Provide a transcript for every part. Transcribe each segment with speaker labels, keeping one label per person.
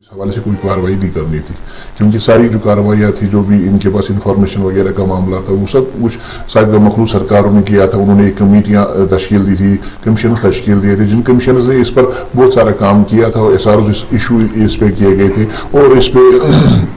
Speaker 1: हवाले से कोई कार्रवाई नहीं करनी थी, क्योंकि सारी जो कार्रवाइयाँ थी, जो भी इनके पास इंफॉर्मेशन वगैरह का मामला था, वो सब कुछ साबिक़ मखलूक सरकारों ने किया था। उन्होंने एक कमेटियाँ तश्कील दी थी, कमीशन तश्कील दिए थे, जिन कमीशन ने इस पर बहुत सारा काम किया था। SRO इशू इस पे किए गए थे और इस पे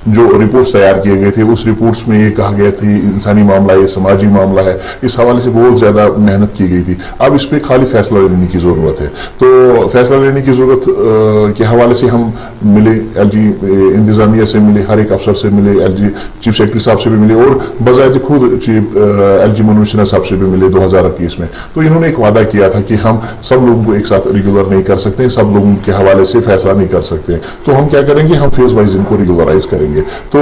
Speaker 1: जो रिपोर्ट्स तैयार किए गए थे, उस रिपोर्ट्स में ये कहा गया था इंसानी मामला है, समाजी मामला है। इस हवाले से बहुत ज़्यादा मेहनत की गई थी। अब इस पर खाली फैसला लेने की ज़रूरत है। तो फैसला लेने की ज़रूरत के हवाले से हम मिले, LG इंतज़ामिया से मिले, हर एक अफसर से मिले, LG चीफ सेक्रेटरी साहब से भी मिले और बज़ाहिर खुद LG मनोज सिन्हा साहब से भी मिले 2021 में। तो इन्होंने एक वादा किया था कि हम सब लोगों को एक साथ रेगुलर नहीं कर सकते, सब लोगों के हवाले से फैसला नहीं कर सकते। तो हम क्या करेंगे, हम फेज वाइज इनको रेगुलराइज करेंगे। तो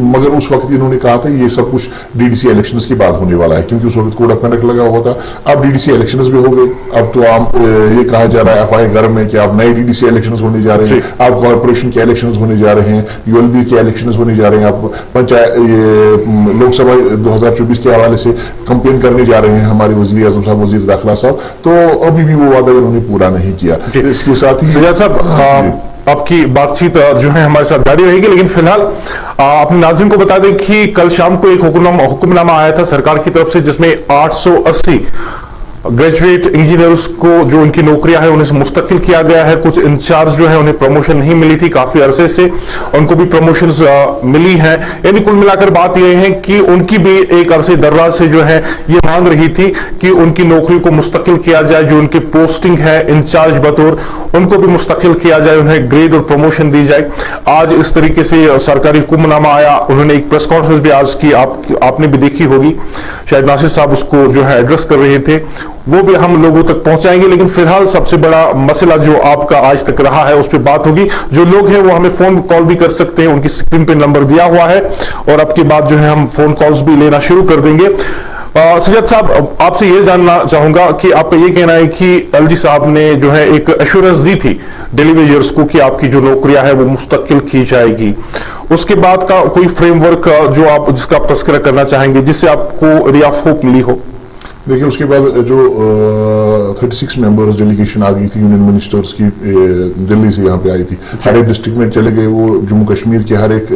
Speaker 1: मगर उस वक्त इन्होंने कहा था ये सब कुछ DDC इलेक्शंस के बाद होने वाला है, क्योंकि उस वक्त कोड ऑफ कंडक्ट लगा हुआ था। अब DDC इलेक्शंस भी हो गए। अब तो आप ये कहा जा रहा है FI गर्म में कि अब नए DDC इलेक्शंस होने जा रहे हैं, अब कॉर्पोरेशन के इलेक्शंस होने जा रहे हैं, ULB के इलेक्शंस होने जा रहे हैं, अब पंचायत लोकसभा 2024 के हवाले से कंपेन करने जा रहे हैं हमारे वजीर आजम साहब, वजीर दाखिला साहब। तो अभी भी वो वादा इन्होंने पूरा नहीं किया। इसके साथ ही
Speaker 2: सजाद साहब, आपकी बातचीत जो है हमारे साथ जारी रहेगी, लेकिन फिलहाल अपने नाज़रीन को बता दें कि कल शाम को एक हुक्मनामा आया था सरकार की तरफ से, जिसमें 880 ग्रेजुएट इंजीनियर्स को जो उनकी नौकरियां हैं उन्हें मुस्तकिल किया गया है। कुछ इंचार्ज जो है उन्हें प्रमोशन नहीं मिली थी, काफी अरसे से उनको भी प्रमोशंस मिली है। यानी कुल मिलाकर बात यह है कि उनकी भी एक अरसे दर्राज से जो है ये मांग रही थी कि उनकी नौकरी को मुस्तकिल किया जाए, जो उनकी पोस्टिंग है इंचार्ज बतौर, उनको भी मुस्तकिल किया जाए, उन्हें ग्रेड और प्रमोशन दी जाए। आज इस तरीके से सरकारी हुक्मनामा आया। उन्होंने एक प्रेस कॉन्फ्रेंस भी आज की, आपने भी देखी होगी, शायद नासिर साहब उसको जो है एड्रेस कर रहे थे, वो भी हम लोगों तक पहुंचाएंगे। लेकिन फिलहाल सबसे बड़ा मसला जो आपका आज तक रहा है उस पर बात होगी। जो लोग हैं वो हमें फोन कॉल भी कर सकते हैं, उनकी स्क्रीन पे नंबर दिया हुआ है और अब के बाद जो है हम फोन कॉल्स भी लेना शुरू कर देंगे। सजाद साहब, आपसे ये जानना चाहूंगा कि आपका ये कहना है कि LG साहब ने जो है एक एश्योरेंस दी थी डेली वेजर्स को कि आपकी जो नौकरियां है वो मुस्तकिल की जाएगी, उसके बाद का कोई फ्रेमवर्क जो आप जिसका आप तस्करा करना चाहेंगे जिससे आपको रे ऑफ होप मिली हो?
Speaker 1: देखिए, उसके बाद जो 36 मेंबर्स डेलीगेशन आ गई थी यूनियन मिनिस्टर्स की, दिल्ली से यहाँ पे आई थी, हर एक डिस्ट्रिक्ट में चले गए। वो जम्मू कश्मीर के हर एक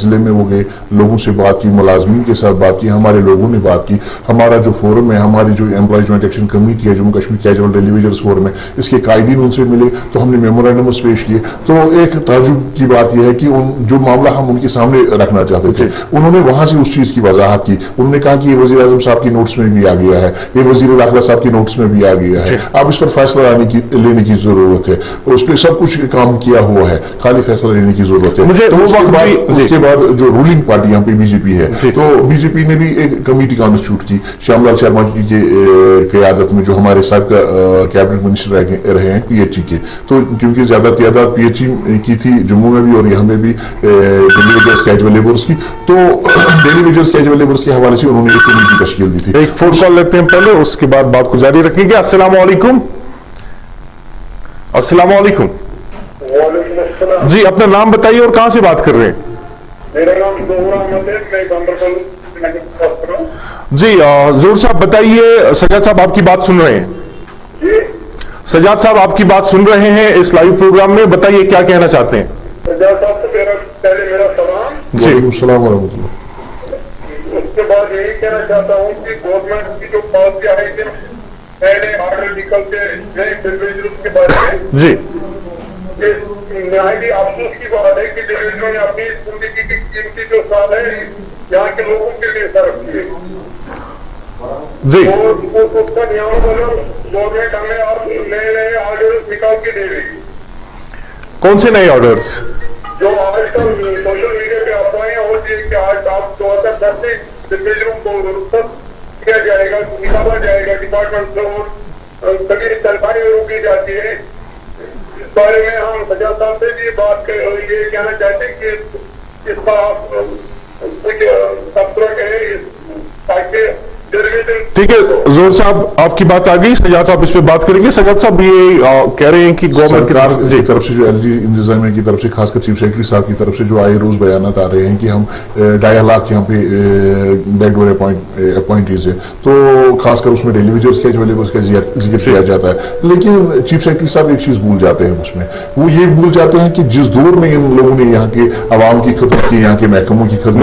Speaker 1: जिले में वो गए, लोगों से बात की, मुलाजमीन के साथ बात की, हमारे लोगों ने बात की। हमारा जो फोरम है, हमारी जो एम्प्लॉय जॉइंट एक्शन कमेटी है, Jammu Kashmir casual daily wagers forum है, इसके कायदीन उनसे मिले तो हमने मेमोरेंडम्स पेश किए। तो एक ताजुब की बात यह है कि जो मामला हम उनके सामने रखना चाहते थे, उन्होंने वहां से उस चीज की वजाहत की। उन्होंने कहा कि ये वजीर आजम साहब की नोट्स में भी आ गया है, ये वजीर दाखिला साहब की नोट्स में भी आ गया है, अब इस पर फैसला लेने की जरूरत है। उस पर सब कुछ काम किया हुआ है, खाली फैसला लेने की जरूरत है।
Speaker 2: मुझे
Speaker 1: तो उसके बाद जो रूलिंग पार्टी यहाँ पे BJP है, तो BJP ने भी एक कमेटी कॉन्स्टिट्यूट की श्यामलाल शर्मा जी के क़यादत में, जो हमारे साहब कैबिनेट मिनिस्टर रहे हैं PHE के। तो क्योंकि ज्यादा तादाद PHE की थी जम्मू में भी और यहाँ में भी डेली वेजर्स कैजुअल लेबर्स की, तो डेली वेजर्स कैजुअल लेबर्स के हवाले से उन्होंने एक कमेटी तश्कील दी थी।
Speaker 2: एक फोन कॉल लेते हैं पहले, उसके बाद बात को जारी रखेंगे। अस्सलाम वालेकुम। अस्सलाम वालेकुम जी, अपना नाम बताइए और कहां से बात कर रहे हैं?
Speaker 3: मेरा नाम जोहर अहमद है, मैं गांधरबल
Speaker 2: जी। जोहर साहब बताइए, सजाद साहब आपकी बात सुन रहे हैं
Speaker 3: जी।
Speaker 2: सजाद साहब आपकी बात सुन रहे हैं इस लाइव प्रोग्राम में, बताइए क्या कहना चाहते हैं?
Speaker 3: सजाद साहब से पहले मेरा सलाम
Speaker 1: जी। अस्सलाम वालेकुम।
Speaker 3: उसके बाद यही कहना चाहता हूँ कि गवर्नमेंट की जो पॉलिसी आई थी, नए ऑर्डर निकलते के बारे में
Speaker 2: जी,
Speaker 3: निहायत अफसोस की बात है कि डिलीवरियों ने अपनी जिंदगी की कीमती जो साल है यहाँ के लोगों के लिए सर्व किए
Speaker 2: जी।
Speaker 3: और उसका नियम बोलो, गवर्नमेंट हमें अब नए ऑर्डर निकाल के दे रही।
Speaker 2: कौन से नए ऑर्डर्स?
Speaker 3: जो आजकल सोशल मीडिया पे अफवाहें होती है कि आज आप 2010 से डिलीवरियों को रुखसत किया जाएगा, निकाला जाएगा डिपार्टमेंट से और सभी तनख्वाहें रोकी जाती है। इस बारे में हम सजाद साहब से भी बात ये कहना चाहते हैं कि इसका कुछ तबसरा करें ताकि
Speaker 2: ٹھیک ہے زور صاحب آپ کی بات آ گئی, سجاد صاحب اس پہ بات کریں گے. سجاد صاحب یہ کہہ رہے ہیں کہ گورنمنٹ
Speaker 1: کی طرف سے جو ایل جی انتظامیہ کی طرف سے خاص کر چیف سیکرٹری صاحب کی طرف سے جو آئے روز بیانات آ رہے ہیں کہ ہم 2.5 لاکھ یہاں پہ بیک ڈور اپوائنٹیز ہیں, تو خاص کر اس میں ڈیلی ویجرز کے حوالے اس کا ذکر کیا جاتا ہے. لیکن چیف سیکرٹری صاحب ایک چیز بھول جاتے ہیں اس میں, وہ یہ بھول جاتے ہیں کہ جس دور میں ان لوگوں نے یہاں کے عوام کی خدمت کی, یہاں کے محکموں کی خدمت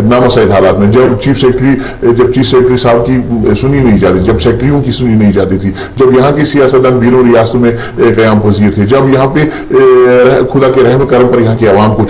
Speaker 1: نامساعد حالات میں, جب چیف سیکرٹری صاحب کی سنی نہیں جاتی, جب سیکرٹریوں کی سنی نہیں جاتی تھی, جب یہاں کے سیاستدان بیرون ریاستوں میں قیام پذیر تھے, جب یہاں پہ خدا کے رحم کرم پر یہاں کے عوام کو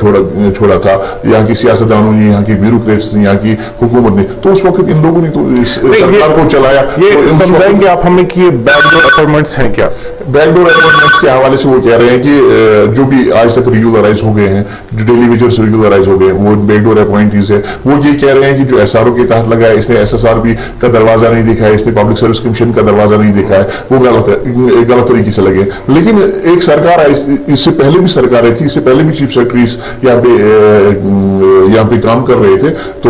Speaker 1: چھوڑا تھا, یہاں کی سیاستدانوں نے, یہاں کی بیوروکریٹس نے, یہاں کی حکومت نے, تو اس وقت ان لوگوں نے تو سرکار کو چلایا.
Speaker 2: یہ سمجھائیں گے آپ ہمیں کہ یہ بیک ڈور اپوائنٹمنٹس ہیں کیا؟
Speaker 1: بیک ڈور اپوائنٹمنٹس کے حوالے سے وہ کہہ رہے ہیں کہ جو بھی آج تک ریگولرائز ہو گئے ہیں, جو ڈیلی ویجرز ریگولرائز ہو گئے, وہ بیک ڈور اپوائنٹیز ہے. وہ یہ کہہ رہے ہیں کہ جو ایس آر او کے تحت لگا ہے, اس نے ایس ایس آر بی کا دروازہ نہیں دیکھا ہے, اس نے پبلک سروس کمیشن کا دروازہ نہیں دیکھا ہے, وہ غلط طریقے سے لگے. لیکن ایک سرکار اس سے پہلے بھی سرکاریں تھی, اس سے پہلے بھی چیف سیکرٹریز یہاں پہ کام کر رہے تھے, تو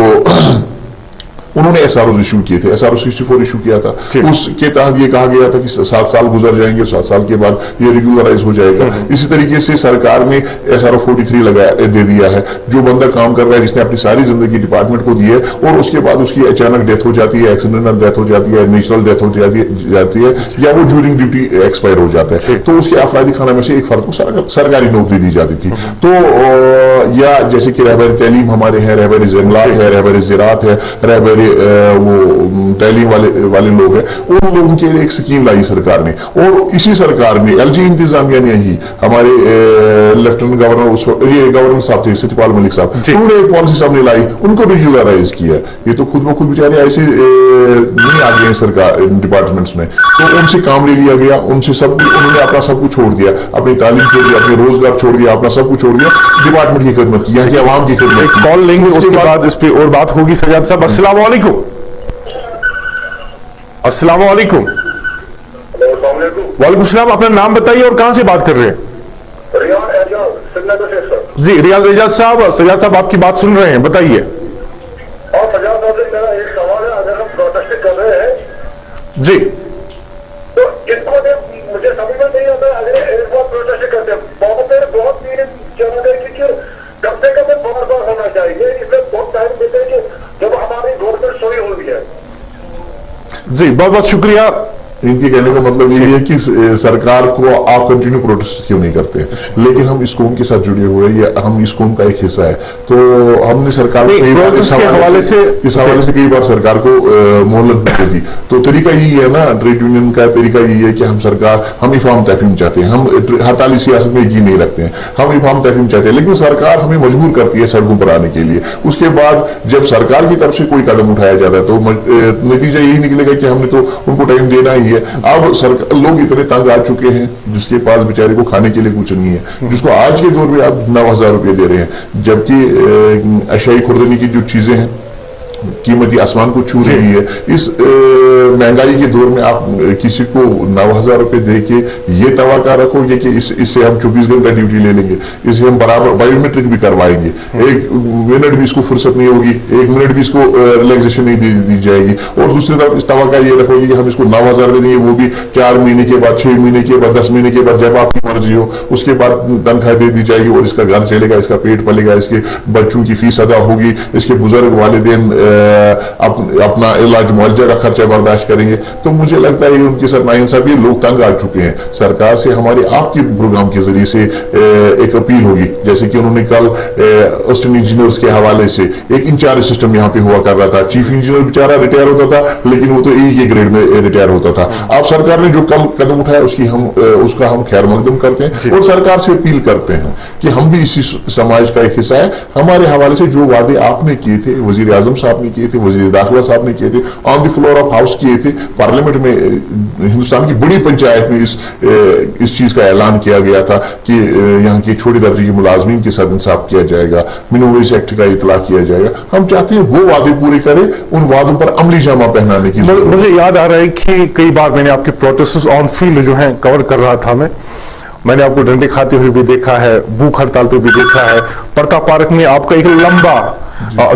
Speaker 1: انہوں نے ایس آر اوز ایشو کیے تھے, ایس آر او 64 ایشو کیا تھا. اس کے تحت یہ کہا گیا تھا کہ 7 سال گزر جائیں گے, 7 سال کے بعد یہ ریگولرائز ہو جائے گا. اسی طریقے سے سرکار نے ایس آر او 43 دے دیا ہے. جو بندہ کام کر رہا ہے, جس نے اپنی ساری زندگی ڈپارٹمنٹ کو دی ہے, اور اس کے بعد اس کی اچانک ڈیتھ ہو جاتی ہے, ایکسیڈنٹل ڈیتھ ہو جاتی ہے, نیچرل ڈیتھ ہو جاتی ہے, یا وہ ڈیورنگ ڈیوٹی ایکسپائر ہو جاتا ہے, تو اس کے افرادی خانہ میں سے ایک فرد کو سرکاری نوکری دی جاتی تھی. تو یا جیسے کہ رہبر تعلیم ہمارے ہیں, رہبر جنگلات ہے, رہبر زراعت ہے, رہبر وہ تعلیم والے لوگ ہیں, ان لوگوں کے لیے ایک سکیم لائی سرکار نے. اور اسی سرکار نے, ایل جی انتظامیہ نے ہی, ہمارے لیفٹیننٹ گورنر صاحب تھے ستیہ پال ملک صاحب, انہوں نے ایک پالیسی سامنے لائی, ان کو ریگولرائز کیا. یہ تو خود بخود بیچارے ایسے نہیں آ گئے ہیں سرکار ڈپارٹمنٹس میں, تو ان سے کام لے لیا گیا, ان سے انہوں نے اپنا سب کچھ چھوڑ دیا, اپنی تعلیم چھوڑ دیا, اپنے روزگار چھوڑ دیا, اپنا سب کچھ چھوڑ دیا, ڈپارٹمنٹ کی خدمت کی, یہاں کے عوام کی خدمت.
Speaker 2: کال لیں گے, اس کے بعد اس پہ اور بات ہوگی. سجاد صاحب السلام علیکم. السلام علیکم. وعلیکم السلام. اپنا نام بتائیے اور کہاں سے بات کر رہے ہیں؟ جی ریاض اعجاز صاحب, سجاد صاحب آپ کی بات سن رہے ہیں, بتائیے.
Speaker 3: میرا ایک سوال ہے, اگر ہم پروٹیسٹ کر رہے ہیں
Speaker 2: جی
Speaker 3: تو ان کو مجھے سمجھ میں نہیں آتا, اگر ایک بار پروٹیسٹ کرتے ہیں بہت چلا گیا کہ کم سے کم بار ہونا چاہیے. اس میں بہت ٹائم دیتے ہیں کہ جب ہماری گورنمنٹ سوئی ہوئی ہے.
Speaker 2: جی بہت بہت شکریہ.
Speaker 1: ان کے کہنے کا مطلب یہ ہے کہ سرکار کو آپ کنٹینیو پروٹیسٹ کیوں نہیں کرتے, لیکن ہم اس قوم کے ساتھ جڑے ہوئے, یہ ہم اس قوم کا ایک حصہ ہے. تو ہم نے سرکار کو اس حوالے سے کئی بار سرکار کو مہلت دے دی. تو طریقہ یہی ہے نا, ٹریڈ یونین کا طریقہ یہی ہے کہ ہم افہام تفہیم چاہتے ہیں, ہم ہڑتالی سیاست میں یقین نہیں رکھتے ہیں, ہم افہام تفہیم چاہتے ہیں, لیکن سرکار ہمیں مجبور کرتی ہے سڑکوں پر آنے کے لیے. اس کے بعد جب سرکار کی طرف سے کوئی قدم اٹھایا جاتا ہے تو نتیجہ یہی نکلے گا کہ ہم نے تو ان کو ٹائم دینا ہی. اب لوگ اتنے تنگ آ چکے ہیں, جس کے پاس بیچارے کو کھانے کے لیے کچھ نہیں ہے, جس کو آج کے دور میں آپ 9,000 روپے دے رہے ہیں, جبکہ اشیائی خوردنی کی جو چیزیں ہیں قیمتی آسمان کو چھو رہی ہے. اس مہنگائی کے دور میں آپ کسی کو 9,000 روپے دے کے یہ توقع رکھو گے کہ اس سے ہم 24 گھنٹہ ڈیوٹی لے لیں گے, اس سے ہم برابر بایو میٹرک بھی کروائیں گے, 1 منٹ بھی اس کو فرصت نہیں ہوگی, 1 منٹ بھی اس کو ریلیکسیشن نہیں دی جائے گی. اور دوسری طرف اس توقع یہ رکھو گے کہ ہم اس کو 9,000 دیں گے, وہ بھی 4 مہینے کے بعد, 6 مہینے کے بعد, 10 مہینے کے بعد, جب آپ کی مرضی ہو, اس کے بعد تنخواہ دے دی جائے گی, اور اس کا گھر چلے گا, اس کا پیٹ پلے گا, اس کے بچوں کی فیس ادا ہوگی, اس کے بزرگ والدین اپنا علاج معالجہ کا خرچہ برداشت کریں گے. تو مجھے لگتا ہے ان کے ساتھ ناانصافی, لوگ تنگ آ چکے ہیں. سرکار سے ہمارے آپ کے پروگرام کے ذریعے سے ایک اپیل ہوگی, جیسے کہ انہوں نے کل اسسٹنٹ انجینئرز کے حوالے سے ایک انچارج سسٹم یہاں پہ ہوا کر رہا تھا. چیف انجینئر بیچارہ ریٹائر ہوتا تھا, لیکن وہ تو ایک ہی گریڈ میں ریٹائر ہوتا تھا. اب سرکار نے جو کل قدم اٹھایا اس کا ہم خیر مقدم کرتے ہیں, اور سرکار سے اپیل کرتے ہیں کہ ہم بھی اسی سماج کا ایک حصہ ہے. ہمارے حوالے سے جو وعدے آپ نے کیے تھے, وزیر اعظم صاحب نے کیے تھے, وزیر داخلہ صاحب نے کیے تھے, آن دی فلور آف ہاؤس کیے تھے, پارلیمنٹ میں ہندوستان کی بڑی پنچایت میں اس چیز کا اعلان کیا گیا تھا کہ یہاں کے چھوٹے درجے کے ملازمین کے ساتھ انصاف کیا جائے گا, منیمم ویج ایکٹ کا اطلاع کیا جائے گا. ہم چاہتے ہیں وہ وعدے پورے کریں, ان وعدوں پر عملی جامہ پہنانے کی.
Speaker 2: مجھے یاد آ رہا ہے کہ کئی بار میں نے آپ کے پروٹیسٹ آن فیلڈ جو ہیں کور کر رہا تھا, میں نے آپ کو ڈنڈے کھاتے ہوئے بھی دیکھا ہے, بھوک ہڑتال پہ بھی دیکھا ہے. پرتا پارک میں آپ کا ایک لمبا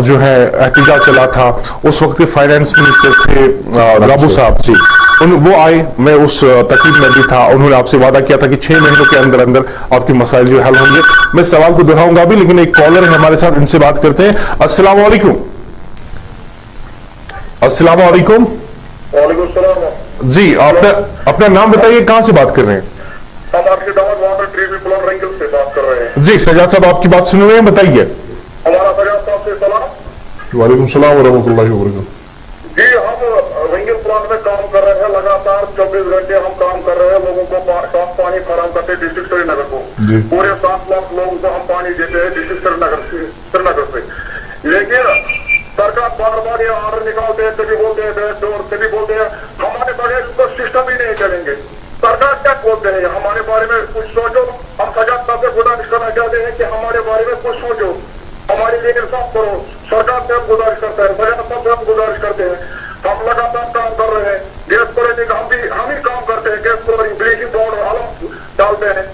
Speaker 2: जो है एहतजाज चला था, उस वक्त के फाइनेंस मिनिस्टर थे राबू साहब जी, वो आए, मैं उस तकरीब में भी था। उन्होंने आपसे वादा किया था कि 6 महीनों के अंदर अंदर आपके मसाइल जो हल होंगे। मैं सवाल को दोहराऊंगा भी, लेकिन एक कॉलर है हमारे साथ, इनसे बात करते हैं। अस्सलाम वालेकुम। अस्सलाम वालेकुम।
Speaker 3: वालेकुम सलाम
Speaker 2: जी, अपना नाम बताइए, कहां से बात कर रहे हैं?
Speaker 3: हम आपके दावत वाटर ट्रीटमेंट प्लांट रंगल से बात कर रहे हैं।
Speaker 2: जी सजाद साहब, आपकी बात सुन रहे हैं, बताइए।
Speaker 3: हमारा सजाद साहब से सलाम।
Speaker 1: वालेकुम सलाम व रहमतुल्लाहि व बरकातहू।
Speaker 3: जी, हम रंगल प्लांट में काम कर रहे हैं, लगातार 24 घंटे हम काम कर रहे हैं, लोगों को साफ पानी फराहम करते हैं डिस्ट्रिक्ट श्रीनगर को।
Speaker 1: जी।
Speaker 3: पूरे 7 लाख लोगों को हम पानी देते हैं डिस्ट्रिक्ट श्रीनगर से। लेकिन सरकार बार बार ये ऑर्डर निकालते हैं, कभी बोलते हैं बैक डोर, कभी बोलते हैं हमारे बगैर उसका सिस्टम ही नहीं चलेंगे। सरकार क्या बोलते हैं, हमारे बारे में कुछ सोचो। हम सजाद साहब से गुजारिश करना चाहते हैं कि हमारे बारे में कुछ सोचो, हमारे लिए इंसाफ करो। सरकार से हम गुजारिश करते हैं, सजाद साहब से हम गुजारिश करते हैं। हम लगातार काम कर रहे हैं, गैस क्लोरीनिंग हम ही काम करते हैं, गैस क्लोरीनिंग, ब्लीचिंग पाउडर आलम डालते हैं।